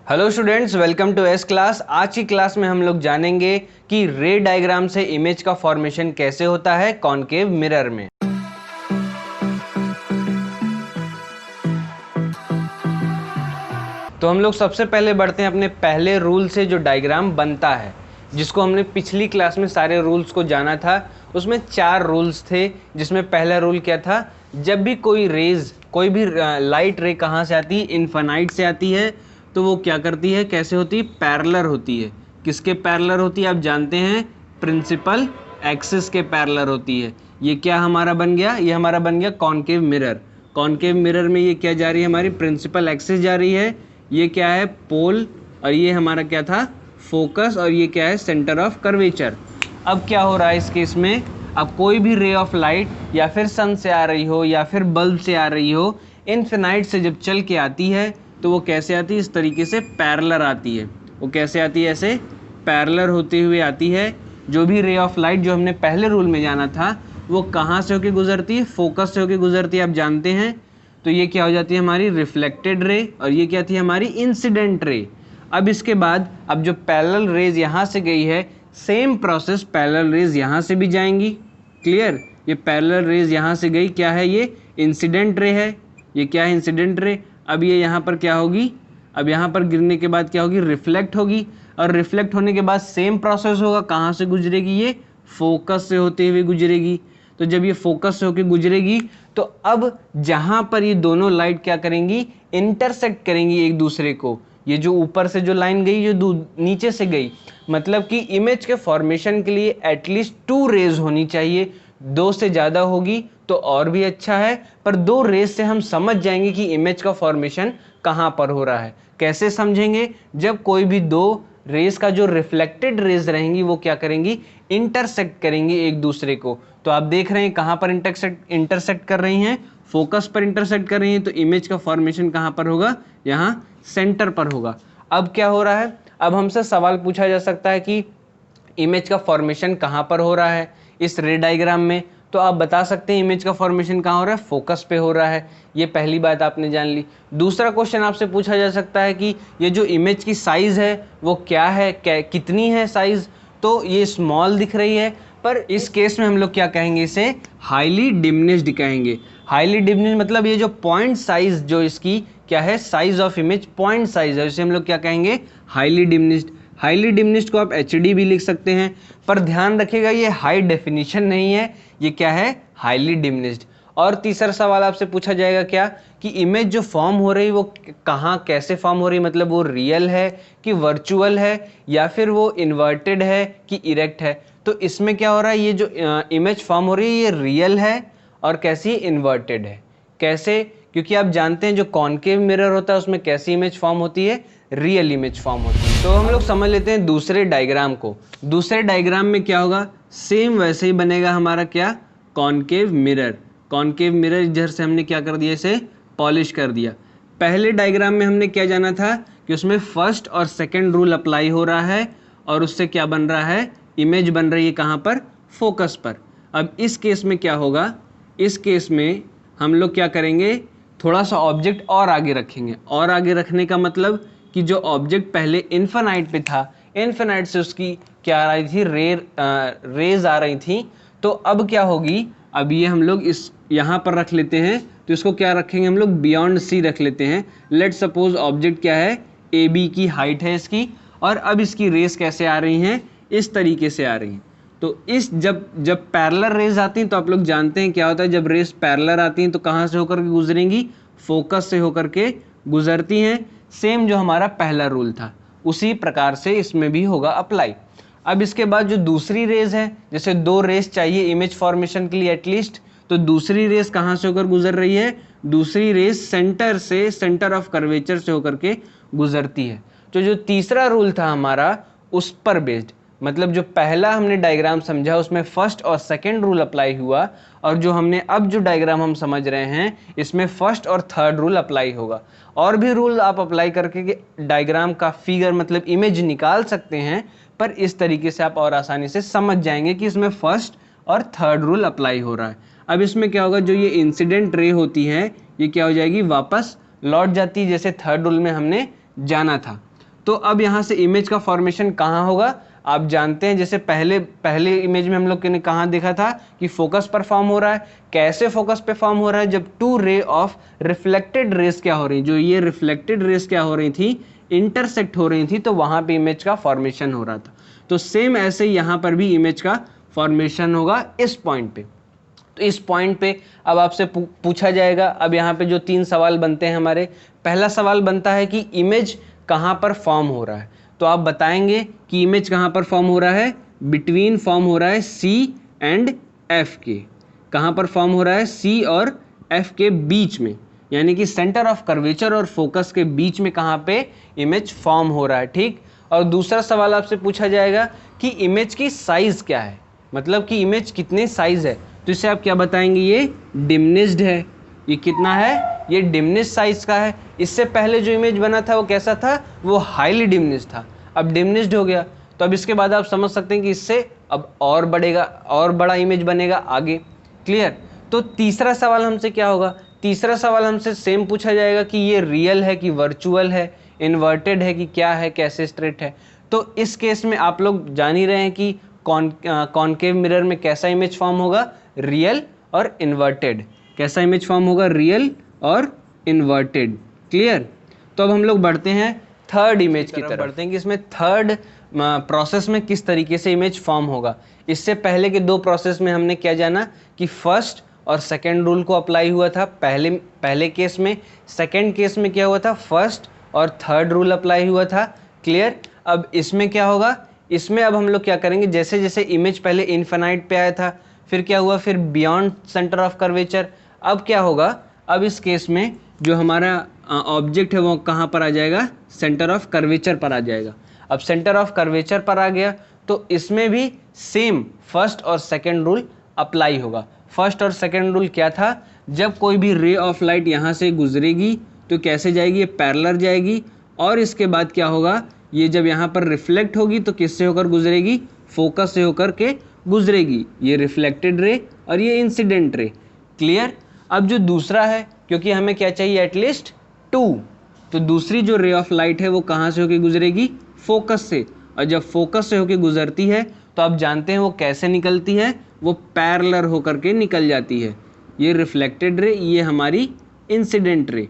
Hello students, welcome to S class. आज की class में हम लोग जानेंगे कि रे डायग्राम से इमेज का फॉर्मेशन कैसे होता है कॉनकेव मिरर में। तो हम लोग सबसे पहले बढ़ते हैं अपने पहले रूल से जो डायग्राम बनता है, जिसको हमने पिछली क्लास में सारे रूल्स को जाना था। उसमें 4 रूल्स थे, जिसमें पहला रूल क्या था, जब भी कोई भी लाइट रे कहाँ से आती है, इन्फिनाइट से आती है, तो वो क्या करती है, कैसे होती है, पैरेलल होती है। किसके पैरेलल होती है आप जानते हैं, प्रिंसिपल एक्सिस के पैरेलल होती है। ये क्या हमारा बन गया, ये हमारा बन गया कॉनकेव मिरर। कॉनकेव मिरर में ये क्या जा रही है, हमारी प्रिंसिपल एक्सिस जा रही है। ये क्या है, पोल, और ये हमारा क्या था, फोकस, और ये क्या है, सेंटर ऑफ कर्वेचर। अब क्या हो रहा है इस केस में, अब कोई भी रे ऑफ लाइट या फिर सन से आ रही हो या फिर बल्ब से आ रही हो, इन्फिनाइट से जब चल के आती है तो वो कैसे आती है, इस तरीके से पैरेलल आती है। वो कैसे आती है, ऐसे पैरेलल होते हुए आती है। जो भी रे ऑफ लाइट जो हमने पहले रूल में जाना था, वो कहाँ से होके गुजरती है, फोकस से होके गुजरती है, आप जानते हैं। तो ये क्या हो जाती है, हमारी रिफ्लेक्टेड रे, और ये क्या थी, हमारी इंसिडेंट रे। अब इसके बाद अब जो पैरेलल रेज यहाँ से गई है, सेम प्रोसेस पैरेलल रेज यहाँ से भी जाएंगी। क्लियर, ये पैरेलल रेज यहाँ से गई, क्या है, ये इंसिडेंट रे है। ये क्या है, इंसिडेंट रे। अब ये यहाँ पर क्या होगी, अब यहाँ पर गिरने के बाद क्या होगी, रिफ्लेक्ट होगी, और रिफ्लेक्ट होने के बाद सेम प्रोसेस होगा, कहाँ से गुजरेगी, ये फोकस से होते हुए गुजरेगी। तो जब ये फोकस से होकर गुजरेगी, तो अब जहाँ पर ये दोनों लाइट क्या करेंगी, इंटरसेक्ट करेंगी एक दूसरे को। ये जो ऊपर से जो लाइन गई, जो नीचे से गई, मतलब कि इमेज के फॉर्मेशन के लिए एटलीस्ट 2 रेज होनी चाहिए। 2 से ज़्यादा होगी तो और भी अच्छा है, पर 2 रेज से हम समझ जाएंगे कि इमेज का फॉर्मेशन कहाँ पर हो रहा है। कैसे समझेंगे, जब कोई भी 2 रेज का जो रिफ्लेक्टेड रेज रहेंगी वो क्या करेंगी, इंटरसेक्ट करेंगी एक दूसरे को। तो आप देख रहे हैं कहाँ पर इंटरसेक्ट कर रही हैं, फोकस पर इंटरसेक्ट कर रही हैं, तो इमेज का फॉर्मेशन कहाँ पर होगा, यहाँ सेंटर पर होगा। अब क्या हो रहा है, अब हमसे सवाल पूछा जा सकता है कि इमेज का फॉर्मेशन कहाँ पर हो रहा है इस रे डायग्राम में। तो आप बता सकते हैं इमेज का फॉर्मेशन कहाँ हो रहा है, फोकस पे हो रहा है। ये पहली बात आपने जान ली। दूसरा क्वेश्चन आपसे पूछा जा सकता है कि ये जो इमेज की साइज़ है वो क्या है, कितनी है साइज़। तो ये स्मॉल दिख रही है, पर इस केस में हम लोग क्या कहेंगे, इसे हाईली डिमिनिश्ड कहेंगे। हाईली डिमिनिश्ड मतलब ये जो पॉइंट साइज, जो इसकी क्या है, size of image point size है, इसे हम लोग क्या कहेंगे, हाईली डिमिनिश्ड। हाईली डिमिनिश्ड को आप एचडी भी लिख सकते हैं, पर ध्यान रखिएगा ये हाई डेफिनेशन नहीं है, ये क्या है, हाईली डिमिनिश्ड। और तीसरा सवाल आपसे पूछा जाएगा क्या, कि इमेज जो फॉर्म हो रही है वो कहाँ कैसे फॉर्म हो रही है, मतलब वो रियल है कि वर्चुअल है, या फिर वो इन्वर्टेड है कि इरेक्ट है। तो इसमें क्या हो रहा है, ये जो इमेज फॉर्म हो रही है ये रियल है और कैसी, इन्वर्टेड है। कैसे, क्योंकि आप जानते हैं जो कॉनकेव मिरर होता है उसमें कैसी इमेज फॉर्म होती है, रियल इमेज फॉर्म होती है। तो हम लोग समझ लेते हैं दूसरे डायग्राम को। दूसरे डायग्राम में क्या होगा, सेम वैसे ही बनेगा हमारा क्या, कॉनकेव मिरर। कॉनकेव मिरर इधर से हमने क्या कर दिया, इसे पॉलिश कर दिया। पहले डायग्राम में हमने क्या जाना था कि उसमें फर्स्ट और सेकंड रूल अप्लाई हो रहा है, और उससे क्या बन रहा है, इमेज बन रही है कहाँ पर, फोकस पर। अब इस केस में क्या होगा, इस केस में हम लोग क्या करेंगे, थोड़ा सा ऑब्जेक्ट और आगे रखेंगे। और आगे रखने का मतलब कि जो ऑब्जेक्ट पहले इन्फिनाइट पे था, इन्फिनाइट से उसकी क्या आ रही थी, रेज आ रही थी। तो अब क्या होगी, अब ये हम लोग इस यहाँ पर रख लेते हैं, तो इसको क्या रखेंगे हम लोग, बियॉन्ड सी रख लेते हैं। लेट सपोज ऑब्जेक्ट क्या है, ए बी की हाइट है इसकी, और अब इसकी रेस कैसे आ रही हैं, इस तरीके से आ रही हैं। तो इस जब पैरेलल रेज आती हैं तो आप लोग जानते हैं क्या होता है, जब रेस पैरेलल आती हैं तो कहाँ से होकर के गुजरेंगी, फोकस से होकर के गुजरती हैं। सेम जो हमारा पहला रूल था उसी प्रकार से इसमें भी होगा अप्लाई। अब इसके बाद जो दूसरी रेज है, जैसे 2 रेस चाहिए इमेज फॉर्मेशन के लिए एटलीस्ट, तो दूसरी रेस कहाँ से होकर गुजर रही है, दूसरी रेस सेंटर से, सेंटर ऑफ कर्वेचर से होकर के गुजरती है। तो जो तीसरा रूल था हमारा उस पर बेस्ड, मतलब जो पहला हमने डायग्राम समझा उसमें फर्स्ट और सेकंड रूल अप्लाई हुआ, और जो हमने अब जो डायग्राम हम समझ रहे हैं इसमें फर्स्ट और थर्ड रूल अप्लाई होगा। और भी रूल आप अप्लाई करके डायग्राम का फिगर मतलब इमेज निकाल सकते हैं, पर इस तरीके से आप और आसानी से समझ जाएंगे कि इसमें फर्स्ट और थर्ड रूल अप्लाई हो रहा है। अब इसमें क्या होगा, जो ये इंसिडेंट रे होती है ये क्या हो जाएगी, वापस लौट जाती है, जैसे थर्ड रूल में हमने जाना था। तो अब यहाँ से इमेज का फॉर्मेशन कहाँ होगा, आप जानते हैं जैसे पहले इमेज में हम लोग ने कहाँ देखा था कि फोकस पर फॉर्म हो रहा है। कैसे फोकस पे फॉर्म हो रहा है, जब to ray of reflected race क्या हो रही, जो ये रिफ्लेक्टेड रेस क्या हो रही थी, इंटरसेक्ट हो रही थी, तो वहाँ पे इमेज का फॉर्मेशन हो रहा था। तो सेम ऐसे यहाँ पर भी इमेज का फॉर्मेशन होगा इस पॉइंट पे। तो इस पॉइंट पे अब आपसे पूछा जाएगा, अब यहाँ पे जो 3 सवाल बनते हैं हमारे, पहला सवाल बनता है कि इमेज कहाँ पर फॉर्म हो रहा है। तो आप बताएंगे कि इमेज कहाँ पर फॉर्म हो रहा है, बिटवीन फॉर्म हो रहा है C एंड F के। कहाँ पर फॉर्म हो रहा है, C और F के बीच में, यानी कि सेंटर ऑफ कर्वेचर और फोकस के बीच में कहाँ पे इमेज फॉर्म हो रहा है, ठीक। और दूसरा सवाल आपसे पूछा जाएगा कि इमेज की साइज क्या है, मतलब कि इमेज कितने साइज है। तो इससे आप क्या बताएंगे, ये डिमिनिश्ड है। ये कितना है, ये डिमिनिश्ड साइज का है। इससे पहले जो इमेज बना था वो कैसा था, वो हाईली डिमिनिश्ड था, अब डिमिनिश्ड हो गया। तो अब इसके बाद आप समझ सकते हैं कि इससे अब और बढ़ेगा, और बड़ा इमेज बनेगा आगे, क्लियर। तो तीसरा सवाल हमसे क्या होगा, तीसरा सवाल हमसे सेम पूछा जाएगा कि ये रियल है कि वर्चुअल है, इन्वर्टेड है कि क्या है, कैसे स्ट्रेट है। तो इस केस में आप लोग जान ही रहे हैं कि कॉनकेव मिरर में कैसा इमेज फॉर्म होगा, रियल और इन्वर्टेड। कैसा इमेज फॉर्म होगा, रियल और इन्वर्टेड, क्लियर। तो अब हम लोग बढ़ते हैं थर्ड इमेज की तरफ, बढ़ते हैं कि इसमें थर्ड प्रोसेस में किस तरीके से इमेज फॉर्म होगा। इससे पहले के 2 प्रोसेस में हमने क्या जाना कि फर्स्ट और सेकेंड रूल को अप्लाई हुआ था पहले केस में, सेकेंड केस में क्या हुआ था, फर्स्ट और थर्ड रूल अप्लाई हुआ था, क्लियर। अब इसमें क्या होगा, इसमें अब हम लोग क्या करेंगे, जैसे जैसे इमेज पहले इन्फिनाइट पे आया था, फिर क्या हुआ, फिर बियॉन्ड सेंटर ऑफ कर्वेचर। अब क्या होगा, अब इस केस में जो हमारा ऑब्जेक्ट है वो कहाँ पर आ जाएगा, सेंटर ऑफ कर्वेचर पर आ जाएगा। अब सेंटर ऑफ कर्वेचर पर आ गया तो इसमें भी सेम फर्स्ट और सेकेंड रूल अप्लाई होगा। फर्स्ट और सेकेंड रूल क्या था, जब कोई भी रे ऑफ लाइट यहाँ से गुजरेगी तो कैसे जाएगी, ये पैरेलल जाएगी, और इसके बाद क्या होगा, ये जब यहाँ पर रिफ्लेक्ट होगी तो किससे होकर गुजरेगी, फोकस से होकर के गुजरेगी, ये रिफ्लेक्टेड रे और ये इंसिडेंट रे, क्लियर। अब जो दूसरा है, क्योंकि हमें क्या चाहिए, एटलीस्ट 2, तो दूसरी जो रे ऑफ लाइट है वो कहाँ से होकर गुजरेगी, फोकस से, और जब फोकस से होकर गुजरती है तो आप जानते हैं वो कैसे निकलती है, वो पैरेलल होकर के निकल जाती है। ये रिफ्लेक्टेड रे, ये हमारी इंसिडेंट रे।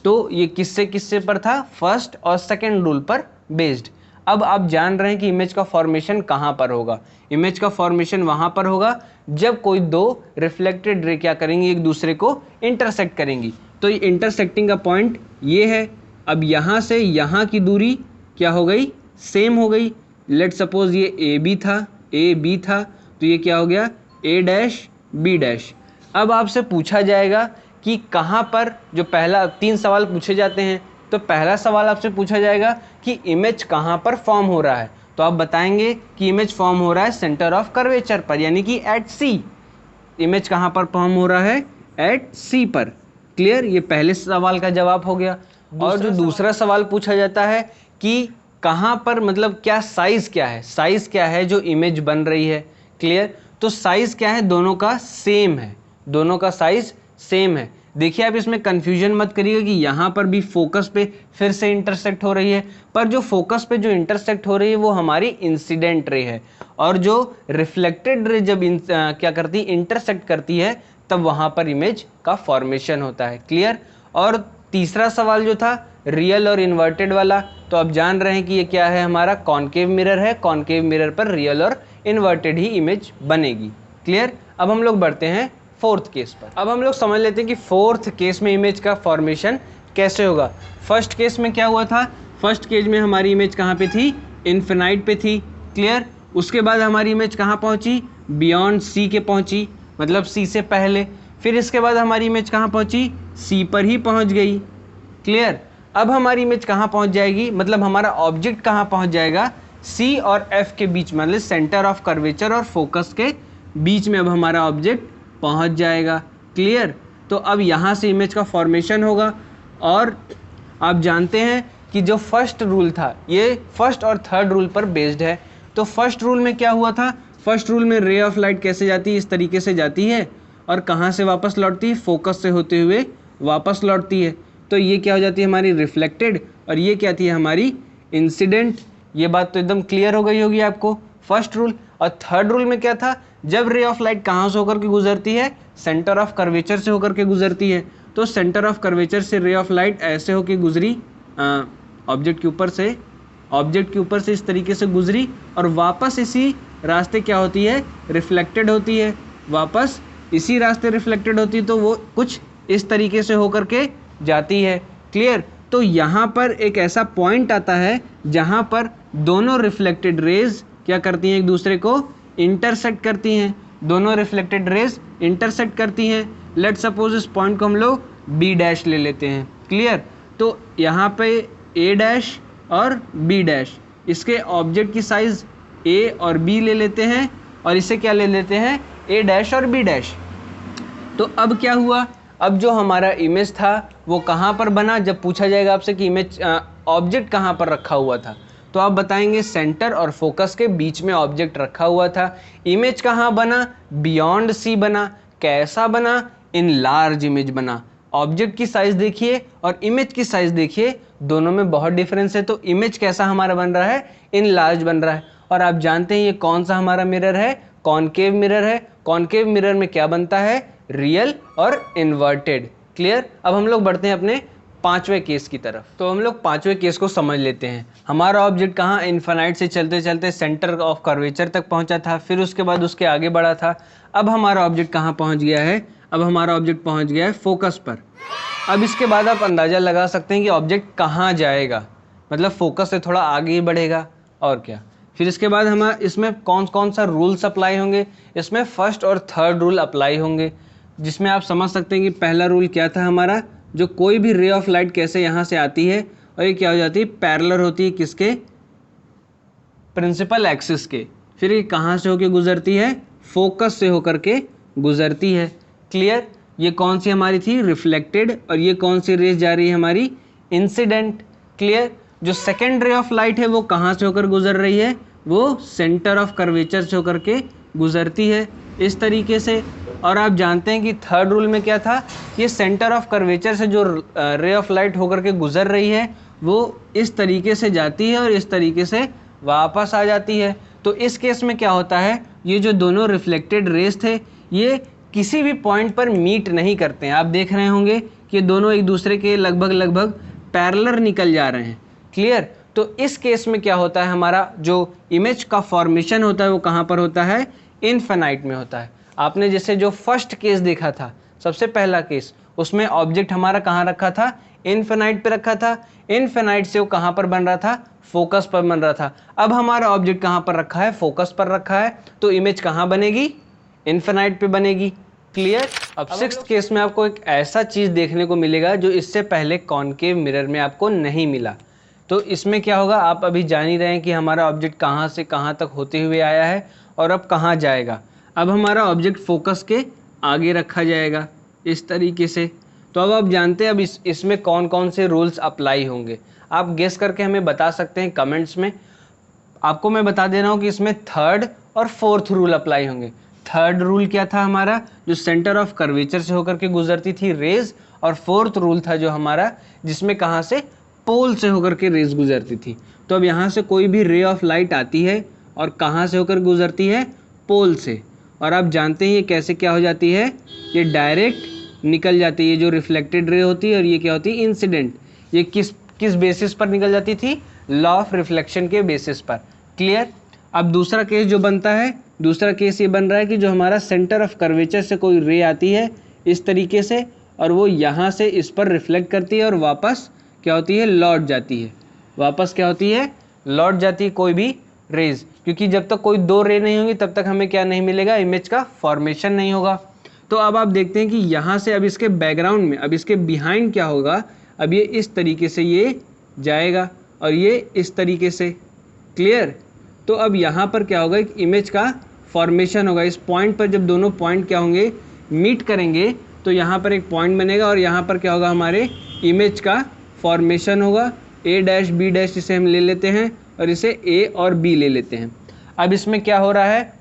तो ये किससे किससे पर था, फर्स्ट और सेकेंड रूल पर बेस्ड। अब आप जान रहे हैं कि इमेज का फॉर्मेशन कहाँ पर होगा, इमेज का फॉर्मेशन वहाँ पर होगा जब कोई 2 रिफ्लेक्टेड रे क्या करेंगी, एक दूसरे को इंटरसेक्ट करेंगी। तो ये इंटरसेक्टिंग का पॉइंट ये है। अब यहाँ से यहाँ की दूरी क्या हो गई, सेम हो गई। लेट सपोज ये ए बी था, तो ये क्या हो गया, A डैश B डैश। अब आपसे पूछा जाएगा कि कहाँ पर, जो पहला 3 सवाल पूछे जाते हैं, तो पहला सवाल आपसे पूछा जाएगा कि इमेज कहाँ पर फॉर्म हो रहा है। तो आप बताएंगे कि इमेज फॉर्म हो रहा है सेंटर ऑफ कर्वेचर पर, यानी कि एट C। इमेज कहाँ पर फॉर्म हो रहा है, एट C पर, क्लियर। ये पहले सवाल का जवाब हो गया। और जो दूसरा सवाल पूछा जाता है कि कहाँ पर, मतलब क्या साइज़ क्या है, साइज़ क्या है जो इमेज बन रही है, क्लियर। तो साइज़ क्या है, दोनों का सेम है, दोनों का साइज़ सेम है। देखिए आप इसमें कन्फ्यूजन मत करिएगा कि यहाँ पर भी फोकस पे फिर से इंटरसेक्ट हो रही है, पर जो फोकस पे जो इंटरसेक्ट हो रही है वो हमारी इंसिडेंट रे है, और जो रिफ्लेक्टेड रे जब क्या करती है, इंटरसेक्ट करती है, तब वहाँ पर इमेज का फॉर्मेशन होता है, क्लियर। और तीसरा सवाल जो था रियल और इन्वर्टेड वाला, तो आप जान रहे हैं कि ये क्या है, हमारा कॉनकेव मिरर है। कॉनकेव मिरर पर रियल और इन्वर्टेड ही इमेज बनेगी, क्लियर। अब हम लोग बढ़ते हैं फोर्थ केस पर। अब हम लोग समझ लेते हैं कि फोर्थ केस में इमेज का फॉर्मेशन कैसे होगा। फर्स्ट केस में क्या हुआ था, फर्स्ट केस में हमारी इमेज कहाँ पे थी, इन्फिनाइट पे थी, क्लियर। उसके बाद हमारी इमेज कहाँ पहुँची, बियॉन्ड C के पहुँची, मतलब C से पहले। फिर इसके बाद हमारी इमेज कहाँ पहुँची, C पर ही पहुँच गई, क्लियर। अब हमारी इमेज कहाँ पहुँच जाएगी, मतलब हमारा ऑब्जेक्ट कहाँ पहुँच जाएगा, C और F के बीच में, मतलब सेंटर ऑफ कर्वेचर और फोकस के बीच में अब हमारा ऑब्जेक्ट पहुँच जाएगा, क्लियर। तो अब यहाँ से इमेज का फॉर्मेशन होगा। और आप जानते हैं कि जो फर्स्ट रूल था ये फर्स्ट और थर्ड रूल पर बेस्ड है। तो फर्स्ट रूल में क्या हुआ था, फर्स्ट रूल में रे ऑफ लाइट कैसे जाती है, इस तरीके से जाती है और कहाँ से वापस लौटती है, फोकस से होते हुए वापस लौटती है। तो ये क्या हो जाती है, हमारी रिफ्लेक्टेड, और ये क्या थी, हमारी इंसिडेंट। ये बात तो एकदम क्लियर हो गई होगी आपको, फर्स्ट रूल। और थर्ड रूल में क्या था, जब रे ऑफ लाइट कहाँ से होकर के गुजरती है, सेंटर ऑफ कर्वेचर से होकर के गुजरती है। तो सेंटर ऑफ कर्वेचर से रे ऑफ लाइट ऐसे होकर गुजरी ऑब्जेक्ट के ऊपर से इस तरीके से गुजरी और वापस इसी रास्ते क्या होती है, रिफ्लेक्टेड होती है, वापस इसी रास्ते रिफ्लेक्टेड होती है, तो वो कुछ इस तरीके से होकर के जाती है। क्लियर। तो यहाँ पर एक ऐसा पॉइंट आता है जहाँ पर दोनों रिफ्लेक्टेड रेज क्या करती हैं, एक दूसरे को इंटरसेक्ट करती हैं, दोनों रिफ्लेक्टेड रेज इंटरसेक्ट करती हैं। लेट सपोज इस पॉइंट को हम लोग बी डैश ले लेते हैं। क्लियर। तो यहाँ पे ए डैश और बी डैश, इसके ऑब्जेक्ट की साइज ए और बी ले लेते हैं और इसे क्या ले लेते हैं, ए डैश और बी डैश। तो अब क्या हुआ, अब जो हमारा इमेज था वो कहाँ पर बना, जब पूछा जाएगा आपसे कि इमेज ऑब्जेक्ट कहाँ पर रखा हुआ था, तो आप बताएंगे सेंटर और फोकस के बीच में ऑब्जेक्ट रखा हुआ था। इमेज कहाँ बना, बियॉन्ड सी बना। कैसा बना, इन लार्ज इमेज बना। ऑब्जेक्ट की साइज देखिए और इमेज की साइज देखिए, दोनों में बहुत डिफरेंस है। तो इमेज कैसा हमारा बन रहा है, इन लार्ज बन रहा है। और आप जानते हैं ये कौन सा हमारा मिरर है, कॉनकेव मिरर है। कॉनकेव मिरर में क्या बनता है, रियल और इन्वर्टेड। क्लियर। अब हम लोग बढ़ते हैं अपने पांचवें केस की तरफ। तो हम लोग पांचवें केस को समझ लेते हैं। हमारा ऑब्जेक्ट कहाँ, इन्फिनाइट से चलते चलते सेंटर ऑफ कर्वेचर तक पहुंचा था, फिर उसके बाद उसके आगे बढ़ा था। अब हमारा ऑब्जेक्ट कहाँ पहुंच गया है, अब हमारा ऑब्जेक्ट पहुंच गया है फोकस पर। अब इसके बाद आप अंदाज़ा लगा सकते हैं कि ऑब्जेक्ट कहाँ जाएगा, मतलब फोकस से थोड़ा आगे ही बढ़ेगा और क्या। फिर इसके बाद हम इसमें कौन कौन सा रूल्स अप्लाई होंगे, इसमें फर्स्ट और थर्ड रूल अप्लाई होंगे, जिसमें आप समझ सकते हैं कि पहला रूल क्या था हमारा, जो कोई भी रे ऑफ लाइट कैसे यहाँ से आती है और ये क्या हो जाती है, पैरेलल होती है किसके, प्रिंसिपल एक्सिस के। फिर ये कहाँ से होकर गुजरती है, फोकस से होकर के गुजरती है। क्लियर। ये कौन सी हमारी थी, रिफ्लेक्टेड, और ये कौन सी रेज जा रही है हमारी, इंसिडेंट। क्लियर। जो सेकेंड रे ऑफ लाइट है वो कहाँ से होकर गुजर रही है, वो सेंटर ऑफ कर्वेचर से होकर के गुजरती है इस तरीके से। और आप जानते हैं कि थर्ड रूल में क्या था, ये सेंटर ऑफ कर्वेचर से जो रे ऑफ लाइट होकर के गुजर रही है वो इस तरीके से जाती है और इस तरीके से वापस आ जाती है। तो इस केस में क्या होता है, ये जो दोनों रिफ्लेक्टेड रेज थे ये किसी भी पॉइंट पर मीट नहीं करते हैं। आप देख रहे होंगे कि दोनों एक दूसरे के लगभग पैरेलल निकल जा रहे हैं। क्लियर। तो इस केस में क्या होता है, हमारा जो इमेज का फॉर्मेशन होता है वो कहाँ पर होता है, इनफिनाइट में होता है। आपने जैसे जो फर्स्ट केस देखा था, सबसे पहला केस, उसमें ऑब्जेक्ट हमारा कहाँ रखा था, इनफिनाइट पे रखा था। इनफिनाइट से वो कहाँ पर बन रहा था, फोकस पर बन रहा था। अब हमारा ऑब्जेक्ट कहाँ पर रखा है, फोकस पर रखा है, तो इमेज कहाँ बनेगी, इनफिनाइट पे बनेगी। क्लियर। अब सिक्स्थ केस में आपको एक ऐसा चीज़ देखने को मिलेगा जो इससे पहले कॉनकेव मिरर में आपको नहीं मिला। तो इसमें क्या होगा, आप अभी जान ही रहे हैं कि हमारा ऑब्जेक्ट कहाँ से कहाँ तक होते हुए आया है और अब कहाँ जाएगा। अब हमारा ऑब्जेक्ट फोकस के आगे रखा जाएगा इस तरीके से। तो अब आप जानते हैं अब इसमें कौन कौन से रूल्स अप्लाई होंगे, आप गेस करके हमें बता सकते हैं कमेंट्स में। आपको मैं बता दे रहा हूँ कि इसमें थर्ड और फोर्थ रूल अप्लाई होंगे। थर्ड रूल क्या था हमारा, जो सेंटर ऑफ कर्वेचर से होकर के गुजरती थी रेज, और फोर्थ रूल था जो हमारा जिसमें कहाँ से, पोल से होकर के रेज गुजरती थी। तो अब यहाँ से कोई भी रे ऑफ लाइट आती है और कहाँ से होकर गुजरती है, पोल से। और आप जानते हैं ये कैसे क्या हो जाती है, ये डायरेक्ट निकल जाती है, ये जो रिफ्लेक्टेड रे होती है, और ये क्या होती है, इंसिडेंट। ये किस बेसिस पर निकल जाती थी, लॉ ऑफ रिफ्लेक्शन के बेसिस पर। क्लियर। अब दूसरा केस जो बनता है, दूसरा केस ये बन रहा है कि जो हमारा सेंटर ऑफ कर्वेचर से कोई रे आती है इस तरीके से, और वो यहाँ से इस पर रिफ्लेक्ट करती है और वापस क्या होती है, लौट जाती है। वापस क्या होती है, लौट जाती है कोई भी रेज, क्योंकि जब तक कोई दो रे नहीं होंगी तब तक हमें क्या नहीं मिलेगा, इमेज का फॉर्मेशन नहीं होगा। तो अब आप देखते हैं कि यहाँ से अब इसके बैकग्राउंड में, अब इसके बिहाइंड क्या होगा, अब ये इस तरीके से ये जाएगा और ये इस तरीके से। क्लियर। तो अब यहाँ पर क्या होगा, एक इमेज का फॉर्मेशन होगा। इस पॉइंट पर जब दोनों पॉइंट क्या होंगे, मीट करेंगे, तो यहाँ पर एक पॉइंट बनेगा और यहाँ पर क्या होगा, हमारे इमेज का फॉर्मेशन होगा। ए डैश बी डैश इसे हम ले लेते हैं और इसे ए और बी ले लेते हैं। अब इसमें क्या हो रहा है,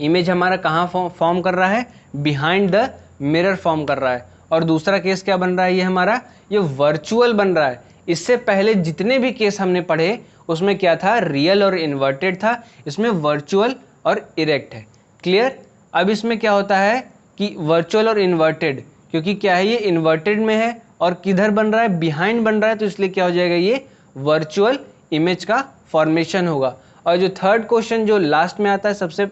इमेज हमारा कहाँ फॉर्म कर रहा है, बिहाइंड द मिरर फॉर्म कर रहा है। और दूसरा केस क्या बन रहा है, ये हमारा ये वर्चुअल बन रहा है। इससे पहले जितने भी केस हमने पढ़े उसमें क्या था, रियल और इन्वर्टेड था, इसमें वर्चुअल और इरेक्ट है। क्लियर। अब इसमें क्या होता है कि वर्चुअल और इन्वर्टेड, क्योंकि क्या है ये इन्वर्टेड में है और किधर बन रहा है, बिहाइंड बन रहा है, तो इसलिए क्या हो जाएगा, ये वर्चुअल इमेज का फॉर्मेशन होगा। और जो थर्ड क्वेश्चन जो लास्ट में आता है सबसे,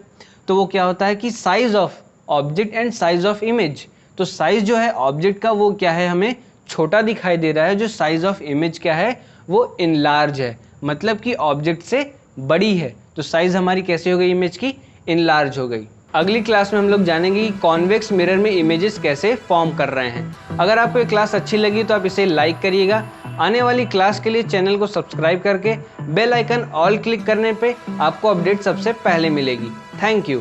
तो वो क्या होता है कि size of object and size of image. तो साइज जो है ऑब्जेक्ट का वो क्या है, हमें छोटा दिखाई दे रहा है, जो साइज ऑफ इमेज क्या है, वो इनलार्ज है, मतलब कि ऑब्जेक्ट से बड़ी है। तो साइज हमारी कैसे हो गई इमेज की, इनलार्ज हो गई। अगली क्लास में हम लोग जानेंगे कि कॉन्वेक्स मिरर में इमेजेस कैसे फॉर्म कर रहे हैं। अगर आपको ये क्लास अच्छी लगी तो आप इसे लाइक करिएगा। आने वाली क्लास के लिए चैनल को सब्सक्राइब करके बेल आइकन ऑल क्लिक करने पे आपको अपडेट सबसे पहले मिलेगी। Thank you.